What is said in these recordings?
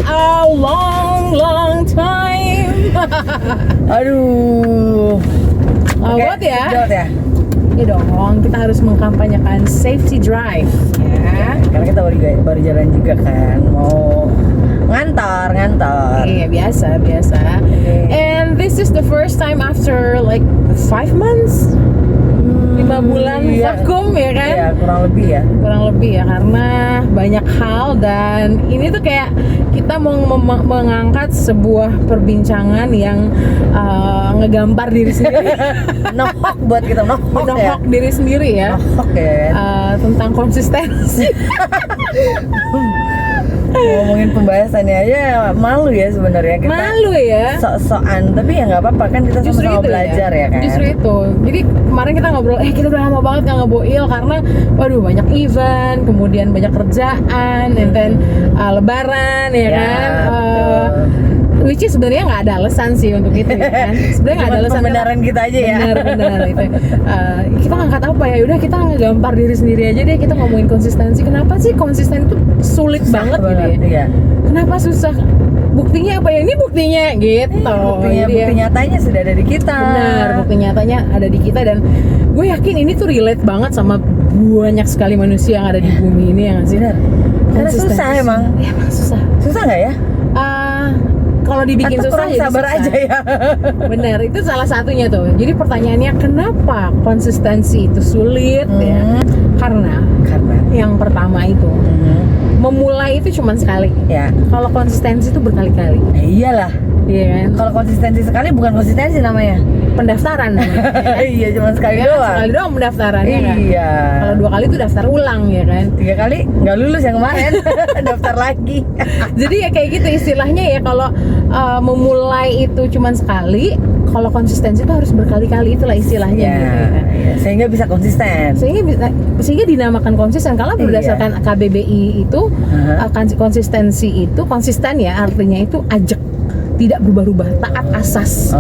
a long time. Aduh. Buat ya. Buat ya. Ya dong, kita harus mengkampanyekan safety drive ya. Karena kita baru jalan juga kan, mau ngantor. Iya, biasa. And this is the first time after like 5 months. 5 bulan vakum ya kan? Iya, kurang lebih ya, karena banyak hal. Dan ini tuh kayak kita mau mengangkat sebuah perbincangan yang ngegampar diri sendiri. Nohok buat kita, nohok ya. Diri sendiri ya. Nohok ya. Tentang konsistensi. Ngomongin pembahasannya aja malu ya sebenarnya kita. Malu ya. Sok-sokan, tapi ya nggak apa-apa kan, kita sama-sama belajar ya kan. Justru itu. Jadi kemarin kita ngobrol, kita udah lama banget nggak ngeboil karena waduh banyak event, kemudian banyak kerjaan, and then lebaran ya kan. Which is sebenarnya nggak ada alasan sih untuk itu ya kan. Sebenarnya nggak ada alasan. Pembenaran kita aja ya. Benar itu. Kita ngangkat apa ya? Udah kita ngegampar diri sendiri aja deh. Kita ngomongin konsistensi. Kenapa sih konsisten itu sulit banget gitu ya? Iya. Kenapa susah? Buktinya apa ya? Ini buktinya gitu. Bukti nyatanya sudah ada di kita. Benar, bukti nyatanya ada di kita. Dan gue yakin ini tuh relate banget sama banyak sekali manusia yang ada di bumi ini, ya nggak sih? Benar. Karena susah emang. Ya, emang susah. Susah nggak ya? Kalau dibikin atau susah kurang jadi sabar susah aja ya. Benar, itu salah satunya tuh. Jadi pertanyaannya kenapa konsistensi itu sulit ya? Karena yang pertama itu memulai itu cuma sekali. Ya. Kalau konsistensi itu berkali-kali. Iyalah. Iya kan? Kalau konsistensi sekali bukan konsistensi namanya. Pendaftaran namanya. Iya, cuma sekali Ya, doang. sekali doang pendaftarannya kan. Iya. Kalau 2 kali itu daftar ulang ya kan. 3 kali nggak lulus yang kemarin. Daftar lagi. Jadi ya kayak gitu istilahnya ya, kalau memulai itu cuma sekali, kalau konsistensi itu harus berkali-kali, itulah istilahnya gitu ya kan. Iya. Sehingga bisa konsisten. Sehingga dinamakan konsisten karena berdasarkan KBBI itu konsistensi itu konsisten ya, artinya itu ajak, tidak berubah-ubah, taat asas.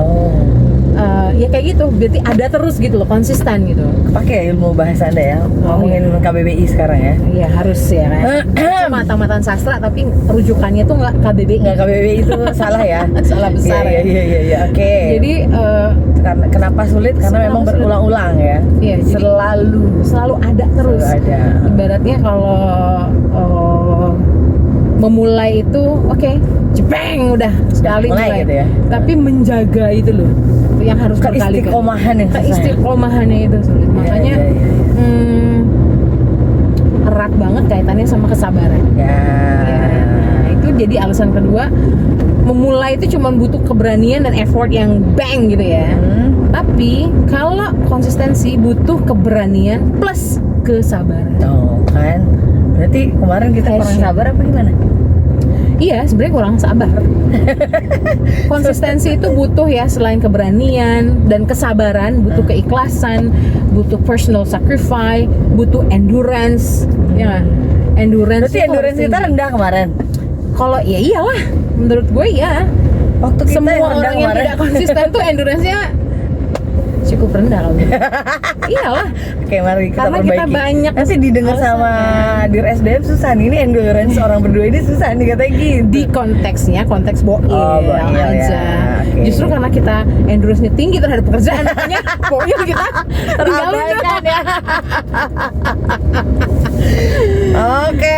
Ya kayak gitu, berarti ada terus gitu loh, konsisten gitu. Pakai ilmu bahasa Anda ya, ngomongin KBBI sekarang ya. Iya harus ya kan. Mata-matan sastra tapi rujukannya tuh nggak KBBI. Nggak KBBI itu salah ya. Salah besar. Iya. Oke. Jadi kenapa sulit? Karena memang berulang-ulang ya. Iya, selalu ada terus. Selalu ada. Ibaratnya kalau memulai itu jebeng udah sekali mulai gitu ya. Tapi menjaga itu loh, itu yang harus berkali-kali. Keistiqomahannya itu sulit. Makanya erat banget kaitannya sama kesabaran. Nah, itu jadi alasan kedua, memulai itu cuma butuh keberanian dan effort yang bang gitu ya. Tapi kalau konsistensi butuh keberanian plus kesabaran. Kan berarti kemarin kita kurang sabar apa gimana? Iya, sebenarnya kurang sabar. Konsistensi itu butuh ya, selain keberanian dan kesabaran, butuh keikhlasan, butuh personal sacrifice, butuh endurance. Ya, endurance. Berarti endurance kita rendah kemarin. Kalau ya iyalah, menurut gue ya. Waktu kita semua yang orang yang tidak konsisten tuh endurance-nya cukup rendah kalau gitu. Iyalah. Oke, mari kita karena perbaiki. Kita banyak nanti didengar sama Dir SDM susah nih, ini endurance orang berdua ini susah nih katanya gitu. Di konteksnya, konteks boil aja. Ya. Okay. Justru karena kita endurance-nya tinggi terhadap pekerjaan, makanya boil kita terabaikan ya. Oke,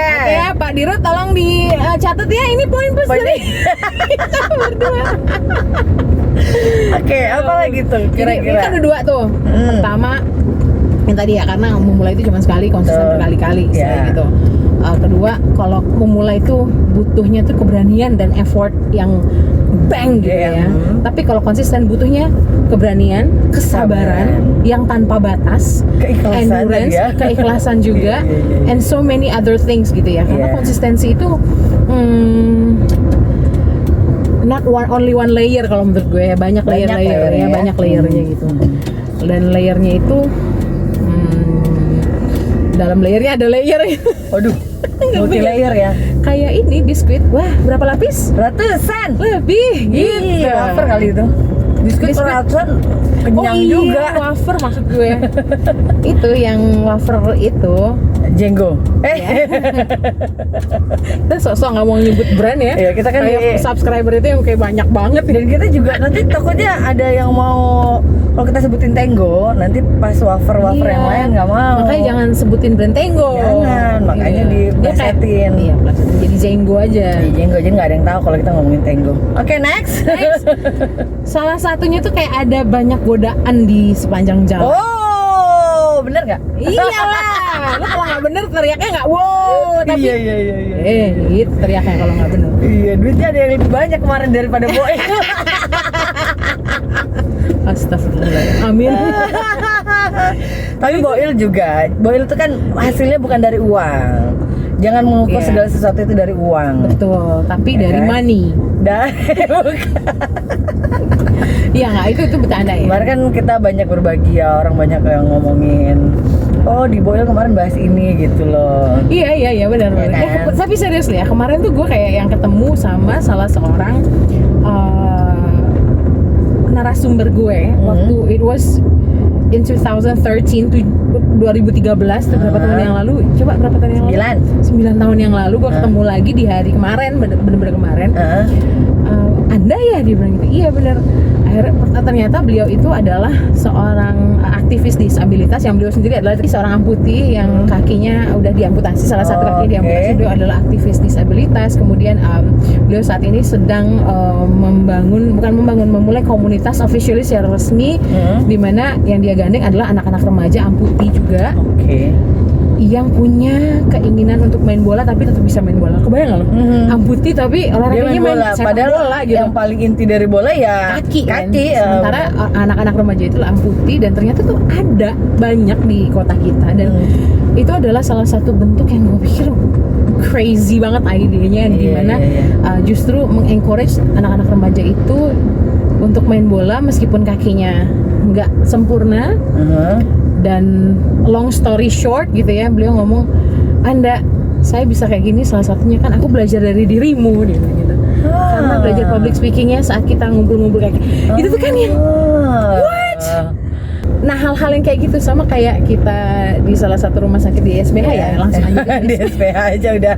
Pak Dirut tolong dicatat ya, ini poin plus dari kita berdua. Oke, apa lagi tuh kira-kira? Ini kan ada 2 tuh. Pertama yang tadi ya, karena memulai itu cuma sekali, konsisten berkali-kali gitu. Kedua, kalau memulai itu butuhnya tuh keberanian dan effort yang bang gitu ya. Tapi kalau konsisten butuhnya keberanian, kesabaran yang tanpa batas, endurance, keikhlasan juga, and so many other things gitu ya. Karena konsistensi itu not only one layer kalau menurut gue ya, banyak layer-layer ya, banyak layernya gitu. Dan layernya itu dalam layernya ada layer. Waduh, multi layer ya. Kayak ini biskuit, wah berapa lapis? Ratusan lebih gitu. Wafer kali itu. Biskuit ratusan kenyang juga. Wafer maksud gue. Itu yang wafer itu Jenggo. Kita sosok nggak mau nyebut brand ya. Iya, kita kan kayak subscriber itu yang kayak banyak banget. Dan kita juga nanti takutnya ada yang mau, kalau kita sebutin Tenggo, nanti pas wafer yang lain nggak mau. Makanya jangan sebutin brand Tenggo. Jangan, makanya diplesetin. Iya, plesetin. Jadi Jenggo aja. Jadi Jenggo, jadi nggak ada yang tahu kalau kita ngomongin Tenggo. Oke, next. Salah satunya tuh kayak ada banyak godaan di sepanjang jalan. Oh, bener nggak? Iyalah, lu kalau nggak bener teriaknya nggak wow, tapi Iya. gitu teriaknya kalau nggak bener. Iya, duitnya ada yang lebih banyak kemarin daripada Boy. Astagfirullah. Amin. Tapi Boil juga, Boil itu kan hasilnya bukan dari uang. Jangan mengukur Iya. segala sesuatu itu dari uang. Betul, tapi Ya dari kan? money. Iya nggak, itu bercanda ya. Kemarin kan kita banyak berbagi ya, orang banyak yang ngomongin, oh di Boil kemarin bahas ini gitu loh. Iya benar. Ya kan? Tapi serius ya, kemarin tuh gue kayak yang ketemu sama salah seorang narasumber gue waktu it was in 2013 to 2013 tuh berapa tahun yang lalu? Coba berapa tahun yang lalu? 9 tahun yang lalu gue ketemu lagi di hari kemarin, bener-bener kemarin. Anda ya, dia bilang gitu. Iya bener. Akhirnya ternyata beliau itu adalah seorang aktivis disabilitas, yang beliau sendiri adalah seorang amputee yang kakinya udah diamputasi, salah satu kakinya diamputasi. Beliau adalah aktivis disabilitas. Kemudian beliau saat ini sedang memulai komunitas officially secara resmi, di mana yang dia gandeng adalah anak-anak remaja amputee juga. Yang punya keinginan untuk main bola tapi tetap bisa main bola. Kebayang nggak lo? Amputee tapi olahraganya main sepak padahal bola gitu. Yang paling inti dari bola ya kaki kan? kaki. Sementara anak-anak remaja itu amputee, dan ternyata tuh ada banyak di kota kita, dan itu adalah salah satu bentuk yang gue pikir crazy banget idenya, dimana justru mengencourage anak-anak remaja itu untuk main bola meskipun kakinya nggak sempurna. Dan long story short gitu ya, beliau ngomong, saya bisa kayak gini salah satunya kan aku belajar dari dirimu gitu. Karena belajar public speakingnya saat kita ngumpul-ngumpul kayak itu tuh kan yang what? Nah, hal-hal yang kayak gitu sama kayak kita di salah satu rumah sakit di SPH ya, langsung aja di SPH aja udah.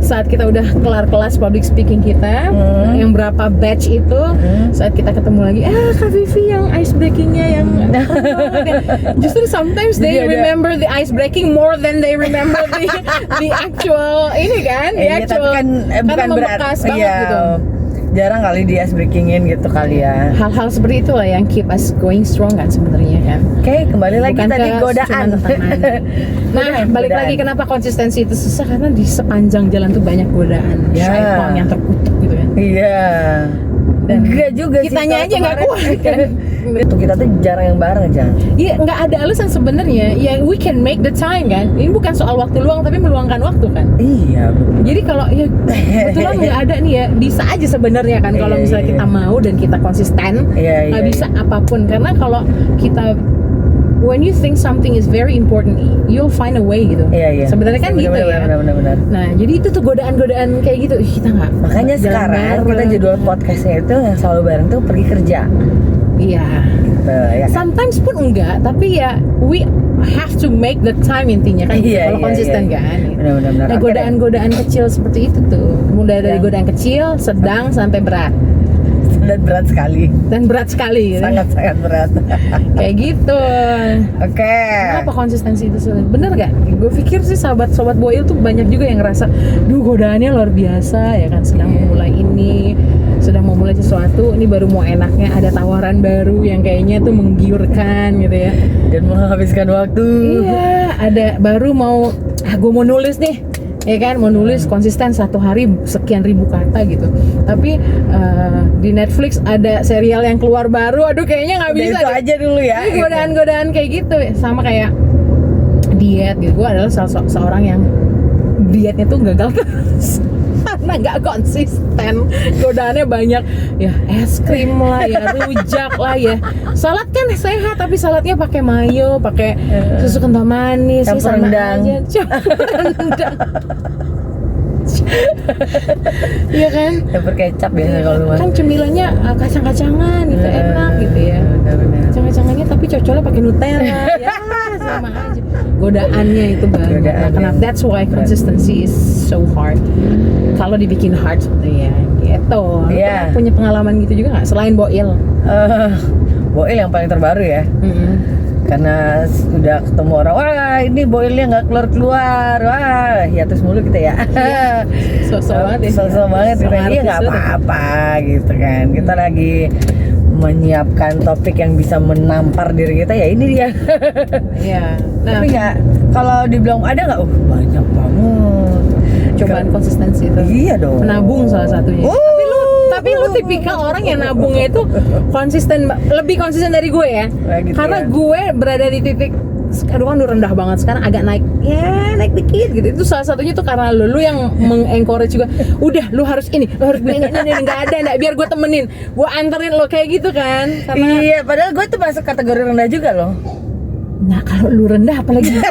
Saat kita udah kelar kelas public speaking kita, yang berapa batch itu, saat kita ketemu lagi, Kak Vivi yang ice breakingnya yang justru sometimes they remember the ice breaking more than they remember the actual ini kan, the actual, tapi kan bukan membekas banget gitu. Jarang kali di ice breakingin gitu kali ya. Hal-hal seperti itulah yang keep us going strong kan sebenarnya kan. Oke, kembali lagi Bukan tadi godaan. Nah, balik lagi kenapa konsistensi itu susah, karena di sepanjang jalan tuh banyak godaan, syaitan yang terkutuk gitu kan. Iya. Dan enggak juga sih. Kitanya aja nggak kuat kan. Itu kita tuh jarang yang bareng aja. Iya, nggak ada alasan sebenarnya. Ya, we can make the time kan. Ini bukan soal waktu luang, tapi meluangkan waktu kan. Iya. Jadi kalau ya kebetulan nggak ada nih ya, bisa aja sebenarnya kan kalau misalnya kita mau dan kita konsisten, nggak bisa apapun. Karena kalau kita when you think something is very important, you'll find a way gitu. Sebenarnya kan gitu ya. Benar. Nah, jadi itu tuh godaan-godaan kayak gitu. Kita nggak. Makanya sekarang kita jadwal podcastnya itu yang selalu bareng tuh pergi kerja. Iya. Ya kan? Sometimes pun enggak, tapi ya we have to make the time intinya kan. Kalau konsisten kan. Benar. Nah, godaan-godaan kecil seperti itu tuh, mulai dari godaan kecil, sedang sampai berat. Dan berat sekali. Gitu. Sangat berat. Kayak gitu. Oke. Kenapa konsistensi itu sulit? Bener gak? Gue pikir sih sahabat-sahabat Boil tuh banyak juga yang ngerasa, duh godaannya luar biasa ya kan, sedang memulai ini, sedang memulai sesuatu, ini baru mau enaknya ada tawaran baru yang kayaknya tuh menggiurkan gitu ya. Dan menghabiskan waktu. Iya, ada baru mau, gue mau nulis nih. Ya kan, mau nulis konsisten 1 hari sekian ribu kata gitu. Tapi di Netflix ada serial yang keluar baru, aduh kayaknya nggak bisa. Itu aja dulu ya. Ini godaan-godaan kayak gitu, sama kayak diet gitu. Gue adalah seorang yang dietnya tuh gagal terus karena nggak konsisten. Godaannya banyak, ya es krim lah, ya rujak lah, ya salad kan sehat tapi saladnya pakai mayo, pakai susu kental manis, campur sama rendang. aja campur rendang. Iya kan? Dapur kecap biasa kalau lu Kan cemilannya kacang-kacangan gitu, enak gitu ya. Benar-benar. Kacang-kacangannya tapi cocoknya pakai Nutella. Ya sama aja. Godaannya itu banget. Nah, kenapa? That's why consistency is so hard. Kalau dibikin hard sebenarnya gitu. Lu Iya. pernah punya pengalaman gitu juga nggak selain boil? Boil yang paling terbaru ya. Karena udah ketemu orang, wah ini boilnya nggak keluar, wah ya terus mulu kita ya. Sosok banget ya. Sosok banget kita, dia nggak apa-apa gitu kan. Kita lagi menyiapkan topik yang bisa menampar diri kita, ya ini dia. Iya. Tapi nggak, kalau dibilang ada nggak, banyak banget. Cobaan konsistensi itu. Iya dong. Menabung salah satunya. Tapi lu tipikal orang yang nabungnya itu konsisten, lebih konsisten dari gue ya. Gitu karena ya. gue berada di titik, aduh kan lu rendah banget, sekarang agak naik, ya naik dikit gitu. Itu salah satunya tuh karena lu yang mengencourage juga. Udah, lu harus ini, lu harus beli ini nggak ada, nggak, biar gue temenin, gue anterin lo kayak gitu kan. Karena Iya, padahal gue tuh masuk kategori rendah juga loh. nah kalau lu rendah apalagi gue.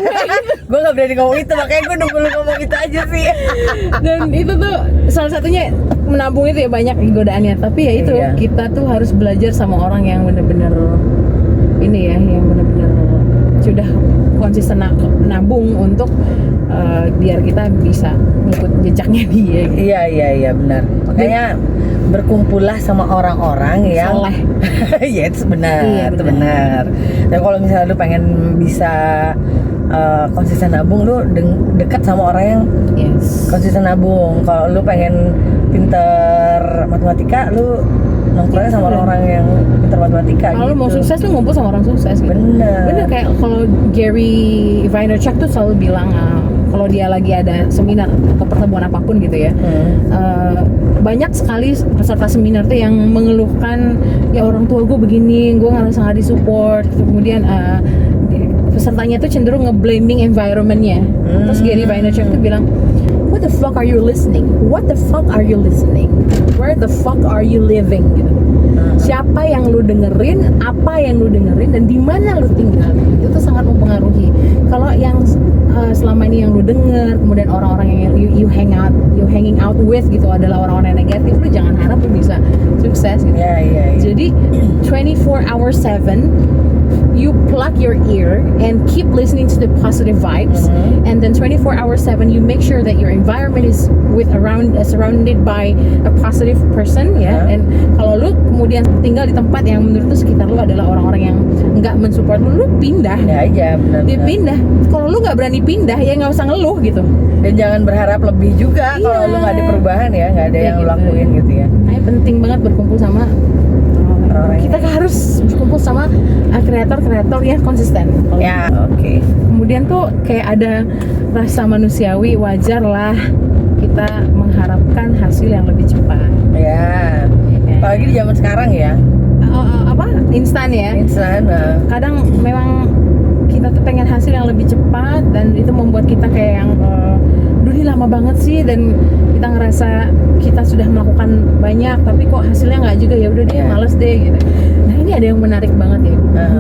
Gue nggak berani ngomong itu, makanya gue nunggu lu ngomong itu aja sih. Dan itu tuh salah satunya menabung itu ya, banyak godaannya. Tapi ya itu, Iya. kita tuh harus belajar sama orang yang bener-bener ini ya, yang bener-bener sudah konsisten nabung untuk biar kita bisa ngikut jejaknya dia gitu. Iya benar. Makanya berkumpullah sama orang-orang yang Soleh. ya itu benar, Iya, itu benar. benar. Dan kalau misalnya lu pengen bisa konsisten nabung, lu dekat sama orang yang Yes. konsisten nabung. Kalau lu pengen pinter matematika, lu nongkrongnya sama orang-orang yang pinter matematika. Kalau gitu. lu mau sukses, lu ngumpul sama orang sukses gitu. Bener. Kayak kalau Gary Vaynerchuk tuh selalu bilang kalau dia lagi ada seminar atau pertemuan apapun gitu ya, banyak sekali peserta seminar tuh yang mengeluhkan, ya orang tua gue begini, gue ngerasa nggak disupport. Kemudian pesertanya tuh cenderung nge-blaming environment-nya. Terus Gary Vaynerchuk tuh bilang, what the fuck are you listening? What the fuck are you listening? Where the fuck are you living? Gitu. Siapa yang lu dengerin, apa yang lu dengerin, dan di mana lu tinggal, itu sangat mempengaruhi. Kalau yang selama ini yang lu denger, kemudian orang-orang yang you hanging out with gitu adalah orang-orang yang negatif, lu jangan harap lu bisa sukses gitu. Iya. Jadi 24/7 you plug your ear and keep listening to the positive vibes, and then 24/7 you make sure that your environment is surrounded by a positive person ya. And kalau lu kemudian tinggal di tempat yang menurut lu sekitar lu adalah orang-orang yang nggak mensupport lu pindah. Ya aja, benar. Dia pindah. Kalau lu nggak berani pindah, ya nggak usah ngeluh gitu. Dan jangan berharap lebih juga kalau Iya. lu nggak ada perubahan ya, nggak ada Ya yang lu gitu. lakuin gitu ya. Nah, penting banget berkumpul sama Orang-orang kita yang- harus berkumpul sama kreator-kreator yang konsisten. Ya, oke. Kemudian tuh kayak ada rasa manusiawi, wajar lah kita mengharapkan hasil yang lebih cepat. Ya. Apalagi di zaman sekarang ya. Apa instan ya? Instan. Kadang memang kita tuh pengen hasil yang lebih cepat, dan itu membuat kita kayak yang duh ini lama banget sih, dan kita ngerasa kita sudah melakukan banyak tapi kok hasilnya nggak juga, ya udah deh Yeah. males deh gitu. Nah ini ada yang menarik banget ya.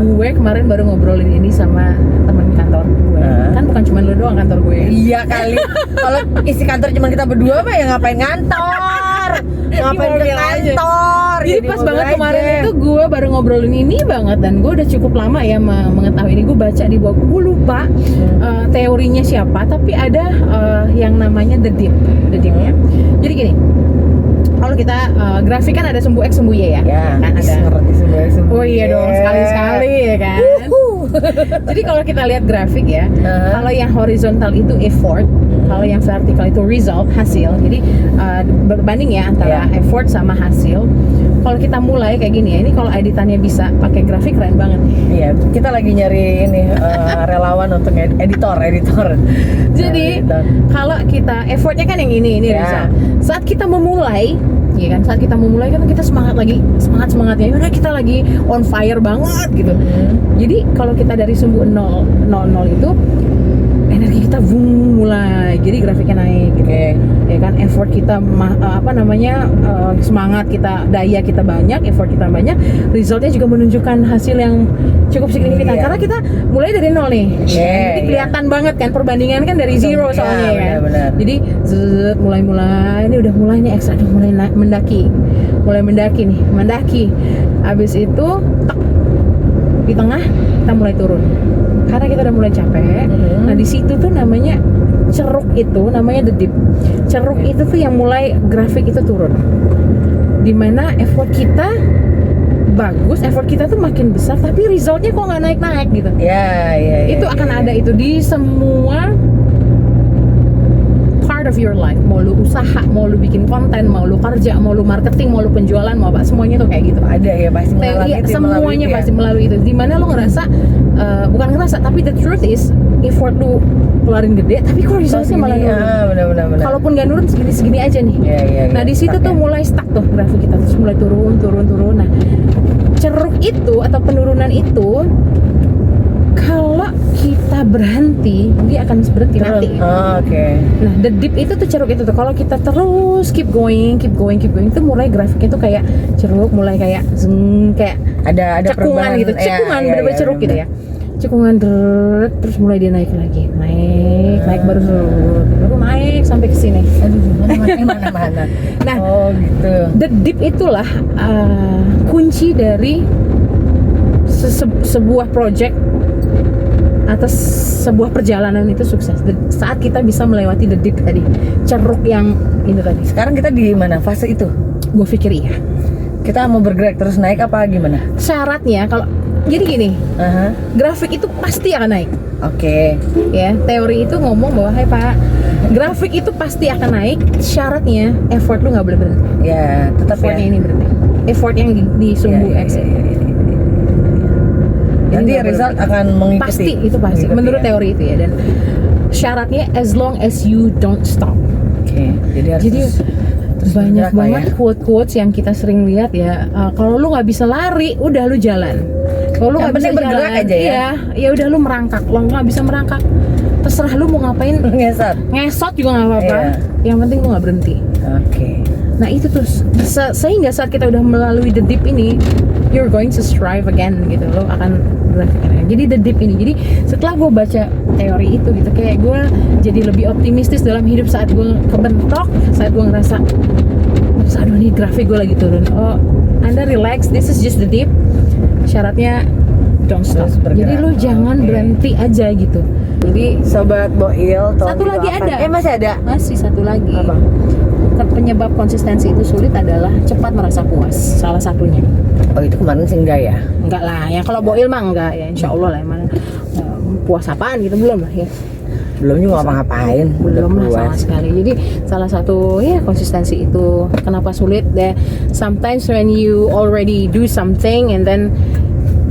Gue kemarin baru ngobrolin ini sama teman kantor gue. Kan bukan cuma lu doang kantor gue. Iya kali. Kalau isi kantor cuma kita berdua mah ya ngapain ngantor? Ngapain ke kantor? Jadi pas banget kemarin itu gue baru ngobrolin ini banget, dan gue udah cukup lama ya mengetahui ini. Gue baca di buku, gue lupa teorinya siapa, tapi ada yang namanya the dip ya. Jadi gini, kalau kita grafik kan ada sumbu X sumbu Y ya, kan ada. Ngerti semua. Oh iya dong, sekali ya kan. Jadi kalau kita lihat grafik ya, kalau yang horizontal itu effort, kalau yang vertikal itu result, hasil. Jadi berbanding ya antara effort sama hasil. Kalau kita mulai kayak gini ya, ini kalau editannya bisa pakai grafik keren banget. Iya, kita lagi nyari ini relawan untuk editor. Jadi kalau kita effortnya kan yang ini result. Saat kita memulai, ya kan, saat kita memulai kan kita semangatnya, udah kita lagi on fire banget gitu. Jadi kalau kita dari sumbu 0 itu energi kita kita mulai, jadi grafiknya naik gitu. Ya kan, effort kita semangat kita, daya kita banyak, effort kita banyak, resultnya juga menunjukkan hasil yang cukup signifikan. Karena kita mulai dari nol nih, jadi kelihatan banget kan perbandingan kan dari zero soalnya kan. Benar. Jadi mulai ini udah mulai nih ekstra, mulai mendaki. Habis itu di tengah kita mulai turun karena kita udah mulai capek. Nah di situ tuh namanya ceruk, itu namanya the dip. Ceruk itu tuh yang mulai grafik itu turun, dimana effort kita bagus, effort kita tuh makin besar, tapi resultnya kok nggak naik gitu. Itu akan ada itu di semua part of your life. Mau lu usaha, mau lu bikin konten, mau lu kerja, mau lu marketing, mau lu penjualan, mau apa, semuanya tuh kayak gitu. Ada ya, pasti melalui itu. Semuanya pasti melalui itu. Dimana lu ngerasa bukan ngerasa, tapi the truth is effort lu keluarin gede, tapi kok resultnya malah nurun. Benar. Kalaupun nggak nurun segini aja nih. Nah di situ tuh mulai stuck tuh grafik kita, terus mulai turun. Nah ceruk itu atau penurunan itu, kalau kita berhenti, dia akan berhenti mati. Nah, the dip itu tuh ceruk itu tuh. Kalau kita terus keep going, itu mulai grafiknya tuh kayak ceruk, mulai kayak kayak ada cekungan gitu, bener-bener ceruk gitu ya. Cekungan terus mulai dia naik lagi, naik baru naik sampai ke sini. Mana. Nah, gitu. The dip itulah kunci dari sebuah project atau sebuah perjalanan itu sukses. Saat kita bisa melewati the dip tadi, ceruk yang itu tadi. Sekarang kita di mana fase itu? Gue pikir iya. Kita mau bergerak terus naik apa gimana? Syaratnya kalau jadi gini, grafik itu pasti akan naik. Ya, teori itu ngomong bahwa, hai Pak, grafik itu pasti akan naik. Syaratnya effort lu nggak boleh berhenti. Ya, tetap effortnya ini berhenti. Effort yang disumbu exit. Nanti result akan mengikuti. Pasti, itu pasti. Menurut teori itu ya. Dan syaratnya as long as you don't stop. Jadi banyak banget quote-quotes yang kita sering lihat ya. Kalau lu nggak bisa lari, udah lu jalan. Kalau lu nggak bisa bergerak jalan, aja ya. Ya udah lu merangkak. Lo nggak bisa merangkak, terserah lu mau ngapain. Ngesot juga nggak apa-apa. Yang penting lu nggak berhenti. Nah itu tuh sehingga saat kita udah melalui the dip ini, you're going to strive again gitu. Lo akan bergerak. Jadi the dip ini. Jadi setelah gue baca teori itu gitu, kayak gue jadi lebih optimistis dalam hidup saat gue kebentok, saat gue ngerasa, aduh nih grafik gue lagi turun. Oh, Anda relax, this is just the dip. Syaratnya don't stop. Jadi lo jangan berhenti aja gitu. Jadi sobat Boil, satu lagi ada. Masih ada? Masih satu lagi. Apa? Penyebab konsistensi itu sulit adalah cepat merasa puas. Salah satunya. Oh itu kemarin sih enggak ya? Enggak lah, ya kalau Boil mah enggak ya, insya Allah lah emang puas apaan gitu, belum lah ya. Belum juga ngapa-ngapain. Belum lah sama sekali. Jadi salah satu ya konsistensi itu kenapa sulit deh. Sometimes when you already do something and then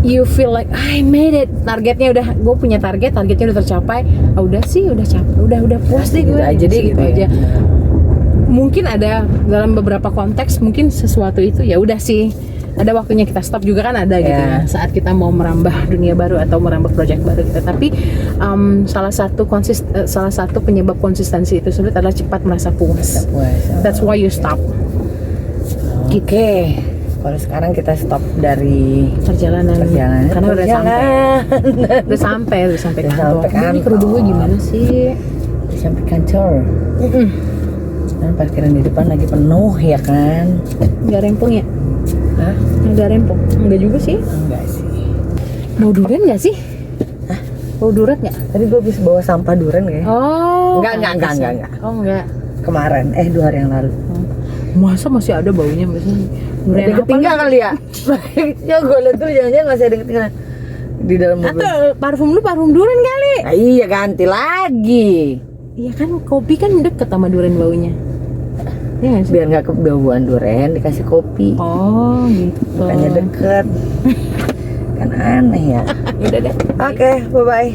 you feel like I made it, targetnya udah, gue punya targetnya udah tercapai, udah sih udah capek, udah puas deh gue. Gitu aja. Mungkin ada dalam beberapa konteks mungkin sesuatu itu ya udah sih ada waktunya kita stop juga kan ada gitu ya, saat kita mau merambah dunia baru atau merambah project baru gitu. Tapi salah satu penyebab konsistensi itu sulit adalah cepat merasa puas. That's why you stop. Kalau sekarang kita stop dari perjalanan karena udah sampai kantor. Ini kerudung gue gimana sih? Sampai kantor. Dan parkiran di depan lagi penuh ya kan? Nggak rempong ya? Hah? Nggak rempong? Enggak juga sih? Enggak sih. Mau duren nggak sih? Hah? Mau duren nggak? Tadi gue habis bawa sampah duren kayak. Oh. Enggak. Oh enggak. Kemarin, 2 hari yang lalu. Masa masih ada baunya biasanya? Ada ketinggalan kali ya? Ya gue lihat tuh jangan-jangan masih ada ketinggalan di dalam mobil. Atau parfum duren kali? Nah, iya ganti lagi. Iya kan kopi kan deket sama duren baunya. Iya nggak sih? Biar nggak kebauan duren dikasih kopi. Oh gitu. Bukannya deket. Kan aneh ya. Udah deh. Oke, bye bye.